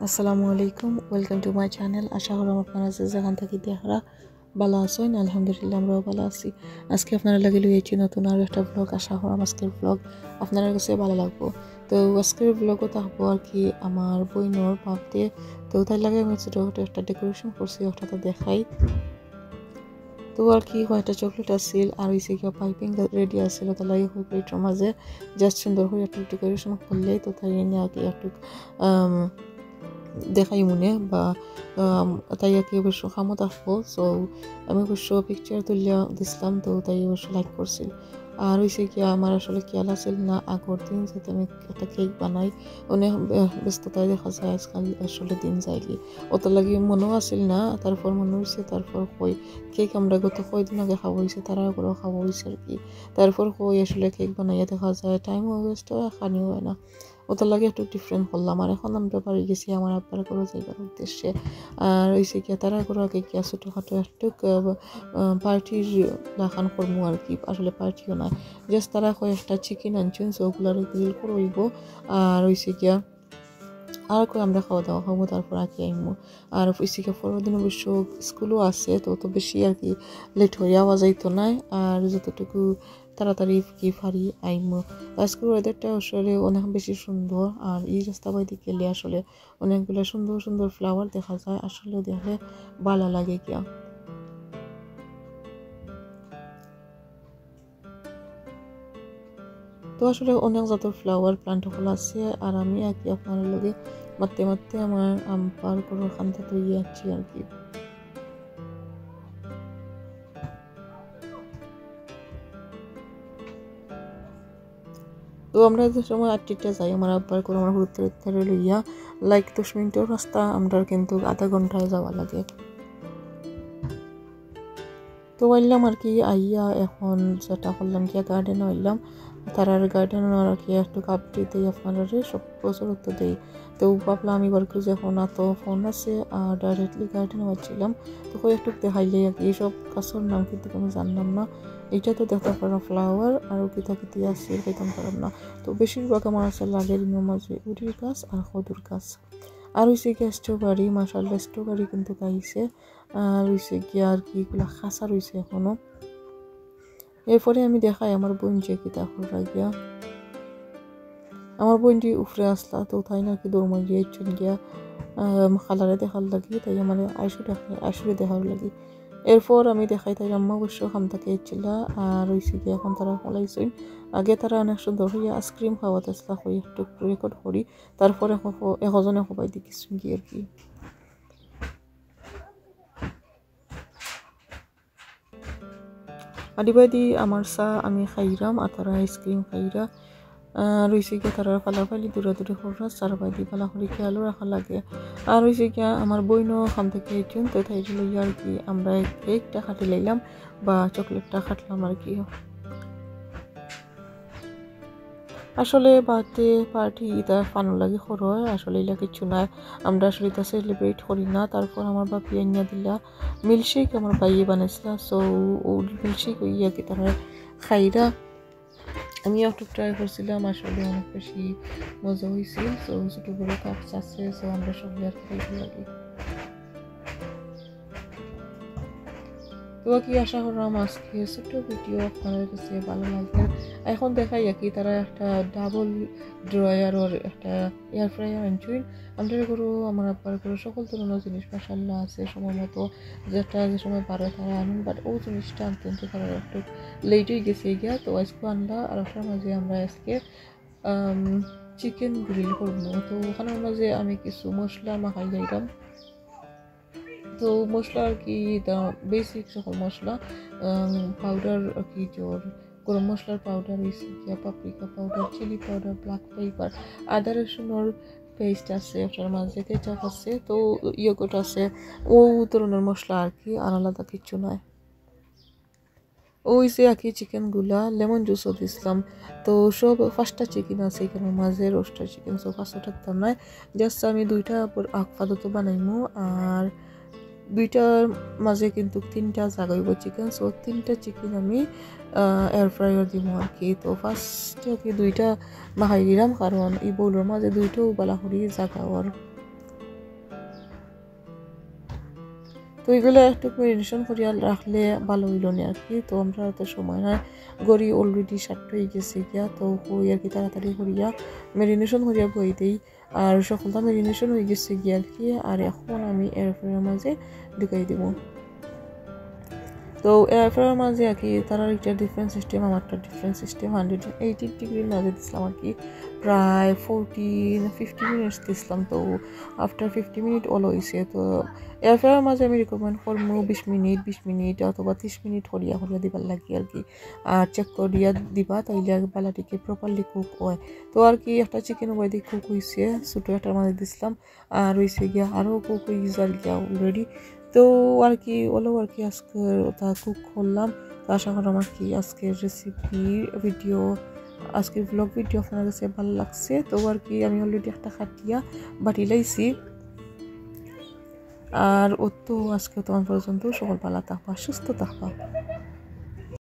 আসসালামু আলাইকুম, welcome to my channel. আশা করলাম আপনারা যে যেখান থেকে দেখারা ভালো আছেন। আলহামদুলিল্লাহ আমরাও ভালো আছি। আজকে আপনারা লাগে লইয়েছি নতুন আরও একটা ব্লগ। আশা করলাম আজকের ব্লগ আপনার কাছে ভালো লাগবো। তো আজকের ব্লগও থাকবো আর কি আমার বইনোর বার্থডে। তো তাই লাগে আমি ছোটোখাটো একটা ডেকোরেশন করছি, ওটা তো দেখাই। তো আর কি কয়েকটা চকলেট আসছিল আর হয়েছে কি পাইপিং রেডি আসছিল, তার লাগে প্লেটের মাঝে জাস্ট সুন্দর করে একটু ডেকোরেশন করলেই তো তাই নিয়ে আর কি একটু দেখাই মনে বা তাই আর কি অবশ্য খামত আসবো। সো আমি অবশ্য পিকচার তুলিয়া দিছিলাম, তো তাই অবশ্য লাইক করছিল। আর হয়েছে কি আমার আসলে খেয়াল আছিল না আগের দিন যাতে আমি একটা কেক বানাই, অনেক ব্যস্ততায় দেখা যায় আজকাল আসলে দিন যায়লি, অত লাগে মনেও আছিল না। তারপর মনে হয়েছে, তারপর কই কেক আমরা গত কয়দিন আগে খাওয়া হয়েছে, তারা করেও খাওয়া হয়েছে আর কি। তারপর কই আসলে কেক বানাইয়া দেখা যায় টাইমও ওয়েস্ট হয়, খানিও হয় না, ওটার লাগে একটু ডিফারেন্ট করলাম। আর এখন আমরা বাড়ি গেছি আমার আব্বার করে যাইবার উদ্দেশ্যে। আর হয়েছে কি তারা করে আগে কি ছোটোখাটো একটু পার্টির লাখান করবো আর কি, আসলে পার্টিও নয়, জাস্ট তারা কয়েকটা চিকেন আনছেন, সো ওগুলার গ্রিল করবো। আর হয়েছে গিয়া আর কই আমরা খাওয়া দাওয়া খাবো, তারপর আর কি আইমো। আর হয়েছে গিয়া পরের দিন অবশ্য স্কুলও আছে, তো অত বেশি আর কি লেট হয়ে আওয়া যাইতো না। আর যতটুকু তাড়াতাড়ি কি পারি আইমো। আজকের ওয়েদারটা আসলে অনেক বেশি সুন্দর। আর এই রাস্তা বাইতে গেলে আসলে অনেকগুলো সুন্দর সুন্দর ফ্লাওয়ার দেখা যায়, আসলে দেখলে ভালো লাগে গিয়া। তো আসলে অনেক জাতের ফ্লাওয়ার প্লান্ট হল আছে। আর আমি আর কি আপনার লগে মারতে মারতে আমার পার করে খান্তা তৈরি আছি আর কি। তো আমরা যে সময় 8টা যাই আমার আব্বার করে আমার হুড়তে লইয়া লাইক 10 মিনিটের রাস্তা আমরা কিন্তু আধা ঘন্টায় যাওয়া লাগে। তো বললাম আর কি আইয়া এখন যেটা করলাম কি গার্ডেনে হইলাম, তারার গার্ডেন আর কি একটু কাপড়ি দিই আপনারা সব বছর তো দিই। তো ভাবলাম আমি বার করে যখন এত ফোন আছে আর ডাইরেক্টলি গার্ডেনে হচ্ছিলাম, তো একটু দেখাইলে আর কি এইসব গাছের নাম কিন্তু আমি জানলাম না। এটা তো দেখতে পারলাম ফ্লাওয়ার আর কিতা আছে খেতাম পারলাম না। তো বেশিরভাগ আমার আছে লাগের মাঝে উড়ির গাছ আর কদুর গাছ। আর হয়েছে গিয়া স্ট্রবেরি, মাশাআল্লাহ স্ট্রবেরি কিন্তু গাইছে। আর হয়েছে গিয়া আর কি এগুলা খাসা রয়েছে এখনো। এরপরে আমি দেখাই আমার বোন যে কি তাহলে গিয়া আমার বোনটি উফরে আসলা, তো তাই না কি দৌড় মারিয়ে চল গিয়া খালারে দেখার লাগি, তাই আমার আইসুরে দেখার লাগি। এরপর আমি দেখাই তাই আম্মা অবশ্য খাম থাকে এসেছিল। আর হয়েছে গিয়ে এখন তারা ফলাইছই, আগে তারা অনেক সুন্দর হইয়া আইসক্রিম খাওয়াতে আসলা, হয়ে একটু রেকর্ড করি। তারপরে একজনে সবাই দেখিস কি আর কি। আদিবাদি আমার চা আমি খাইরাম আর তারা আইসক্রিম খাইরা। রয়েছে গিয়া তারা ফালাফালি দূরে খরচ চারবাদি ফালা করে খেয়ালও রাখা লাগে। আর রয়েছে গিয়া আমার বইনও খাম থেকে এইটুন, তো তাই লইয়া আর কি আমরা কেকটা খাটি লাইলাম বা চকলেটটা খাটলাম আর কি। আসলে বার্থডে পার্টি এটা ফানো লাগে সরো, আসলে এলা কিছু নাই, আমরা আসলে এটা সেলিব্রেট করি না। তারপর আমার বাপি আনিয়া দিলা মিল্কশেক, আমার ভাইয়ে বানাইছিলা, সো ও মিল্কশেক হইয়া কি তারা খাইরা আমি একটু ট্রাই করছিলাম, আসলে অনেক বেশি মজা হয়েছিল। সো ছোটো বড়ো কাপস আছে, সো আমরা সবাই আর খাইতে লাগি। তো কি আশা করলাম আজকে ছোট্ট ভিডিও আপনাদের কাছে ভালো লাগবে। এখন দেখাই কি তারা একটা ডাবল ড্রয়ার একটা এয়ার ফ্রায়ার আনছুই। আমরা করো আমার আব্বার করো সকল ধরনের জিনিস মাশাআল্লাহ আছে সময় মতো, যেটা যে সময় পারে তারা আনুন, বাট ও জিনিসটা আনতে আনতে তারা একটু লেট হয়ে গেছে গিয়া। তো আজকে আনলা আর ওটার মাঝে আমরা আজকে চিকেন গ্রিল করবো। তো ওখানের মাঝে আমি কিছু মশলা মাখাই যাইতাম। তো মশলা আর কি বেসিক সকল মশলা পাউডার আর কি জোর গরম মশলার পাউডার হয়েছে গিয়া, paprika powder, chilli powder, black pepper, আদা রসুনের পেস্ট আছে, ওটার মাঝে কেচাপ আছে, তো ইয়োগট আছে, ও ধরনের মশলা আর কি, আর আলাদা কিছু নয়। ওই যে আর কি চিকেনগুলা লেমন জুসও দিছিলাম। তো সব 5টা চিকেন আছে এখানের মাঝে, রোস্টার চিকেন, সো 500 টাকার নয়, জাস্ট আমি 2টা আপাতত বানাইমু। আর 2টার মাঝে কিন্তু 3টা জাগাইব চিকেন, সো 3টা চিকেন আমি এয়ার ফ্রায়ার দিব আর কি। তো ফার্স্টে আর কি 2টা মাখাই দিলাম, কারণ এই বোলের মাঝে 2টাও বালা করি জাগাওয়ার। তো এগুলো একটু মেরিনেশন করিয়া রাখলে ভালো হইল না আর কি। তো আমরা তো সময় না গড়ি অলরেডি 7 হয়ে গেছে গিয়া, তো হই আর কি তাড়াতাড়ি করিয়া মেরিনেশন করিয়া বই দিই। আর সকলটা মেরিনেশন হয়ে গেছে গিয়া আর কি। আর এখন আমি এয়ার ফ্রায়ারের মাঝে ঢুকাই দেবো। তো এয়ার ফ্রায়ারের মাঝে আর কি তারা একটা ডিফারেন্ট সিস্টেম, আমারটা ডিফারেন্ট সিস্টেম। 180 ডিগ্রির মাঝে দিছিলাম আর কি, প্রায় 50 মিনিটস দিছিলাম। তো আফটার 50 মিনিট অল হয়েছে। তো এয়ার ফ্রায়ারের মাঝে আমি রিকমেন্ড করবো 20 মিনিট অথবা 30 মিনিট হরিয়া দিবার লাগে আর কি। আর চেক করিয়া দিবা, তাইলে আর বালাটিকে প্রপারলি কুক হয়। তো আর কি একটা চিকেন ওয়াইদি কুক হয়েছে, ছোটো একটার মাঝে দিছিলাম। আর হয়েছে গিয়া আরও কুক হয়ে গেছে আর গিয়া অলরেডি। তো আর কি ওলো আর কি আজকে ওটা কুক করলাম। তো আশা করলাম আর কি আজকের রেসিপি ভিডিও, আজকের ব্লগ ভিডিও আপনার কাছে ভালো লাগছে। তো আর কি আমি অলরেডি একটা খাটিয়া বাটি লাইছি। আর ও তো আজকে তোমার পর্যন্ত সকল ভালো থাকবা, সুস্থ থাকবা।